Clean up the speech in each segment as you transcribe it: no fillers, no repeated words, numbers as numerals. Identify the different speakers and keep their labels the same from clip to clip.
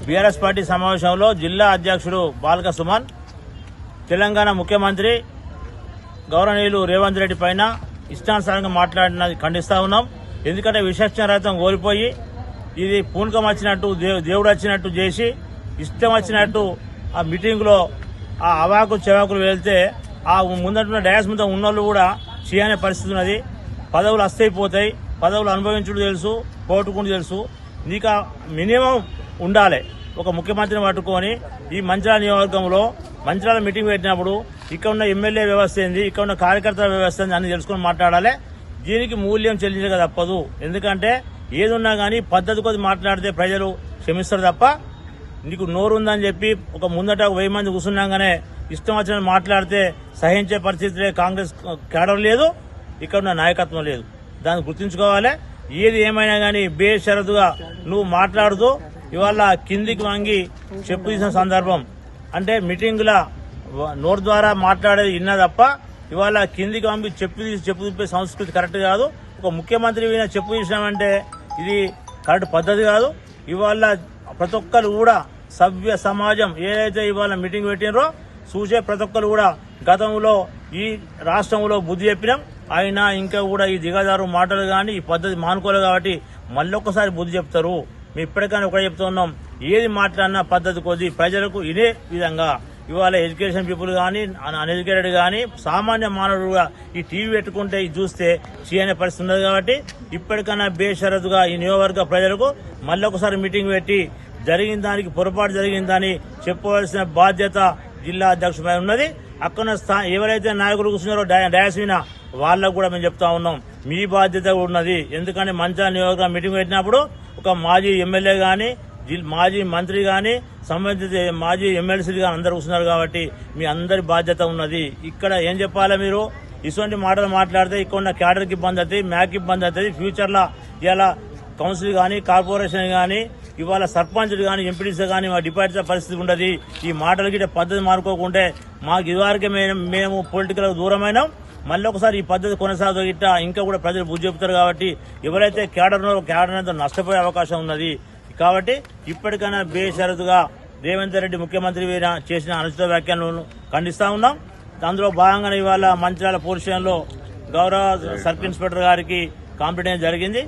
Speaker 1: BRS party సమావేశంలో జిల్లా అధ్యక్షుడు బాల్క సుమన్ తెలంగాణ ముఖ్యమంత్రి గౌరవనీయులు రేవంత్ రెడ్డి పైన ఇష్టానుసారంగా మాట్లాడినది ఖండిస్తా ఉన్నాం. ఎందుకంటే విచక్షణరహితం కోల్పోయి ఇది పూనకం వచ్చినట్టు దేవుడు వచ్చినట్టు చేసి ఇష్టం వచ్చినట్టు ఆ మీటింగ్ లో ఆ అవాకులు చెవాకులు వెళ్తే ఆ ముందటున్న డయాస్ ముందు ఉన్నోళ్ళు కూడా చేయనే పరిస్థితి ఉన్నది. పదవులు అస్తైపోతాయి, పదవులు అనుభవించుడు తెలుసు, పోటుకుంటూ తెలుసు. నీకు మినిమం ఉండాలి. ఒక ముఖ్యమంత్రిని పట్టుకొని ఈ మంచిర్యాల నియోజకవర్గంలో మంచిర్యాల మీటింగ్ పెట్టినప్పుడు ఇక్కడ ఉన్న ఎమ్మెల్యే వ్యవస్థ ఏంది, ఇక్కడ ఉన్న కార్యకర్తల వ్యవస్థ ఏంది అని తెలుసుకొని మాట్లాడాలి. దీనికి మూల్యం చెల్లించక తప్పదు. ఎందుకంటే ఏదున్నా కానీ పద్ధతి కొద్ది మాట్లాడితే ప్రజలు క్షమిస్తారు తప్ప నీకు నోరు ఉందని చెప్పి ఒక ముందట 1000 మంది కూర్చున్నాగానే ఇష్టం వచ్చిన మాట్లాడితే సహించే పరిస్థితి కాంగ్రెస్ కేడర్ లేదు, ఇక్కడ ఉన్న నాయకత్వం లేదు. దాన్ని గుర్తుంచుకోవాలి. ఏది ఏమైనా కానీ బేషరతుగా నువ్వు మాట్లాడుతూ ఇవాళ కిందికి వంగి చెప్పు తీసిన సందర్భం అంటే మీటింగుల నోరు ద్వారా మాట్లాడేది విన్నా తప్ప ఇవాళ కిందికి వంగి చెప్పు తిప్పే సంస్కృతి కరెక్ట్ కాదు. ఒక ముఖ్యమంత్రి మీద చెప్పు తీసినామంటే ఇది కరెక్ట్ పద్ధతి కాదు. ఇవాళ ప్రతి ఒక్కరు కూడా సభ్య సమాజం ఏదైతే ఇవాళ మీటింగ్ పెట్టినరో చూసే ప్రతి ఒక్కరు కూడా గతంలో ఈ రాష్ట్రంలో బుద్ధి చెప్పినాం. అయినా ఇంకా కూడా ఈ దిగజారు మాటలు కానీ ఈ పద్ధతి మానుకోలేదు కాబట్టి మళ్ళొక్కసారి బుద్ధి చెప్తారు. మేము ఇప్పటికైనా ఒకటే చెప్తా ఉన్నాం, ఏది మాట్లాడినా పద్ధతి కొద్ది ప్రజలకు ఇదే విధంగా ఇవాళ ఎడ్యుకేషన్ పీపుల్ కానీ అన్ఎడ్యుకేటెడ్ కానీ సామాన్య మానవుడుగా ఈ టీవీ పెట్టుకుంటే ఇది చూస్తే చేయనే పరిస్థితి ఉన్నది. కాబట్టి ఇప్పటికైనా బేషరతుగా ఈ నియోజకవర్గ ప్రజలకు మళ్ళొకసారి మీటింగ్ పెట్టి జరిగిన దానికి పొరపాటు జరిగిందని చెప్పవలసిన బాధ్యత జిల్లా అధ్యక్షుడిపై ఉన్నది. అక్కడ ఎవరైతే నాయకులు కూర్చున్నారో డయాస్ మీద వాళ్ళకు కూడా మేము చెప్తా ఉన్నాం, మీ బాధ్యత ఉన్నది. ఎందుకంటే మంచిర్యాల నియోజకవర్గం మీటింగ్ పెట్టినప్పుడు ఒక మాజీ ఎమ్మెల్యే గాని మాజీ మంత్రి గాని సంబంధిత మాజీ ఎమ్మెల్సీలు గాని అందరు కూర్చున్నారు కాబట్టి మీ అందరి బాధ్యత ఉన్నది. ఇక్కడ ఏం చెప్పాలి, మీరు ఇటువంటి మాటలు మాట్లాడితే ఇక్కడ ఉన్న క్యాడర్కి ఇబ్బంది అవుతుంది, మ్యాక్ ఇబ్బంది అవుతుంది. ఫ్యూచర్ లో ఇలా కౌన్సిల్ గాని కార్పొరేషన్ గాని ఇవాళ సర్పంచులు గాని ఎంపీడీసీ గాని మా డిపార్ట్మెంట్ పరిస్థితి ఉండదు. ఈ మాటలు గిట్ట పద్ధతి మానుకోకుంటే మాకు ఇదివరకే మేము పొలిటికల్ దూరమైనాం. మళ్ళీ ఒకసారి ఈ పద్ధతి కొనసాగుతూ గిట్ట ఇంకా కూడా ప్రజలు బుద్ధి చెబుతారు. కాబట్టి ఎవరైతే క్యాడర్ అంతా నష్టపోయే అవకాశం ఉన్నది. కాబట్టి ఇప్పటికైనా బేషరతుగా రేవంత్ రెడ్డి ముఖ్యమంత్రి మీద చేసిన అనుచిత వ్యాఖ్యలను ఖండిస్తా ఉన్నాం. అందులో భాగంగానే ఇవాళ మంచిర్యాల పోలీస్ స్టేషన్లో గౌరవ సర్కిల్ ఇన్స్పెక్టర్ గారికి కాంప్లైంట్ జరిగింది.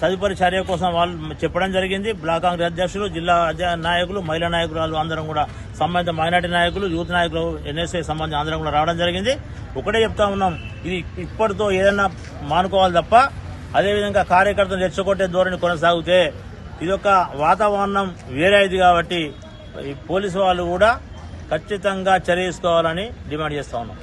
Speaker 1: తదుపరి చర్య కోసం వాళ్ళు చెప్పడం జరిగింది. బ్లాక్ కాంగ్రెస్ అధ్యక్షులు, జిల్లా నాయకులు, మహిళా నాయకులు అందరం కూడా సంబంధిత మైనార్టీ నాయకులు, యూత్ నాయకులు, ఎన్ఎస్ఏ సంబంధించిన అందరం కూడా రావడం జరిగింది. ఒకటే చెప్తా ఉన్నాం, ఇది ఇప్పటితో ఏదైనా మానుకోవాలి తప్ప అదేవిధంగా కార్యకర్తలు రెచ్చగొట్టే ధోరణి కొనసాగితే ఇదొక వాతావరణం వేరే అయింది. కాబట్టి ఈ పోలీసు వాళ్ళు కూడా ఖచ్చితంగా చర్య తీసుకోవాలని డిమాండ్ చేస్తా ఉన్నాం.